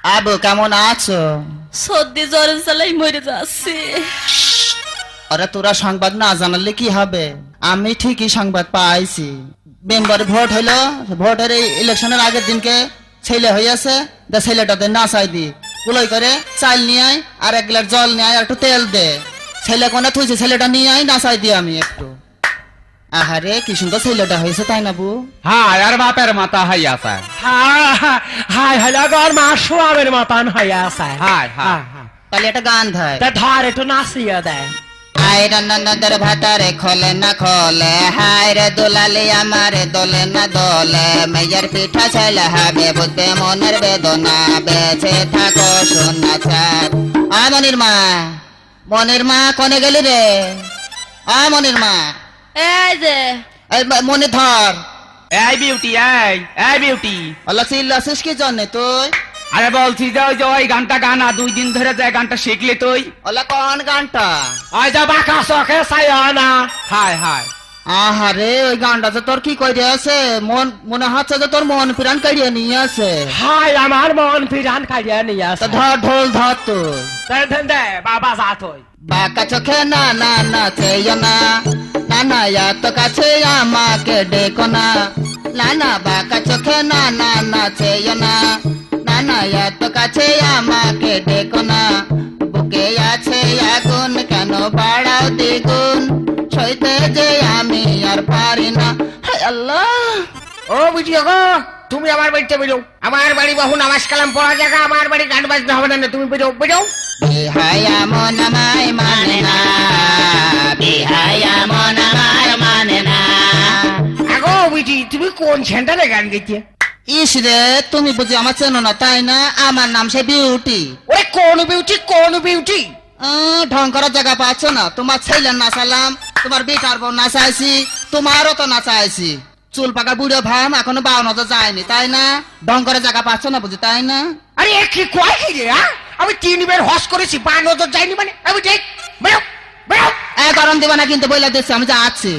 আবু কেমন আছো? সর্দি জ্বরের জ্বালাই মরে যাচ্ছে। আরে তোরা সংবাদ না জানালে কি হবে? আমি ঠিকই সংবাদ পাইছি। মেম্বার ভোট হইলো, ভোটের এই ইলেকশনের আগের দিনকে ছেলে হইয়াছে, ছেলেটাতে নাচাই দি কুলই করে চাল নিয়ে আয়, আর 1 গ্লাস জল নিয়ে আয়, আর একটু তেল দে। ছেলে কোনে থুইছে, ছেলেটা নিয়ে আয়, নাচাই দি আমি একটু। আহারে কি সুন্দর ছেলেটা হয়েছে, তাই না বু? হ্যাঁ আর বাপের মাথা হাই আছে। হাই হলো গর মা সোয়াবের মতন হয়ে আছে। হাই হাই তাহলে একটা গান ধায়। তা ধর একটু নাচিয়ে দেয়। হায় রান্নাদের ভাতারে খোলে না খোলে, হায় রে দোলালি আমারে দোলে না দোলে, মেয়ের পিঠা ছেলে হবে বুঝবে মনের বেদনা, বেঁচে থাকো সোনা চাঁদ। মনির মা, মনির মা কনে গেলি রে? মনির মা, এই যে এই মনে ধর। এই বিউটি, এই বিউটি, আল্লাহ চিল্লাছিস কি জন্যে তুই? আরে বলছি যে ওই যে ওই গানটা গানা 2 দিন ধরে যে গানটা শিখলি তুই। আল্লাহ কোন গানটা? ওই যে বাঁকা চোখে চাইও না। হাই হাই আহারে ওই গানটা যে তোর কি কইরে আছে, মনে হচ্ছে যে তোর মন প্রাণ কাড়িয়ে নিয়ে আছে। হাই আমার মন ফিরান খাইয়ে নিয়ে তা আসে। ধর ঢোল ধর তুই। দে বাবা যা তুই। বাঁকা চোখে না না না চেয়েও না, না না এত কাছে আমাকে ডেকো না, না না বাঁকা চোখে না না না চেয়েও না, না না এত কাছে আমাকে ডেকো না, বুকে আছে আগুন কেন বাড়াও দ্বিগুণ, সইতে যে আমি আর পারি না। হায় আল্লাহ, ও বুঝিও গো, তুমি আমার বাড়িতে বেরো। আমার বাড়ি বহু নামাজ কালাম পড়া জায়গা, আমার বাড়ি গান বাজনা হবে না। তুমি বেরো বেরো। বিহায়া মন আমায় মানে না, বিহায়া মন আমায় মানে না। আগো বুঝি তুমি কোন সেন্টারে গান গেছে? ইস রে, তুমি বুঝি আমার চেনো না তাই না? আমার নাম সে বিউটি। ওরে কোন বিউটি, কোন বিউটি? ঢং করার জায়গা পাচ্ছ না? তোমার ছেলে নাচালাম, তোমার বেটার বউ নাচাইছি, তোমারও তো নাচাইছি। চুল পাকা বুড়ো ভাম এখনো 52 যায়নি তাই না? ঢং করার জায়গা পাচ্ছ না বুঝি তাই না? আরে কি কয় কি রে? আমি 3 বার হস করেছি, 52 যাইনি মানে? আমি দেখ বেরো বেরো। গরম দিবা না কিন্তু বইলা দিচ্ছি, আমি যাচ্ছি।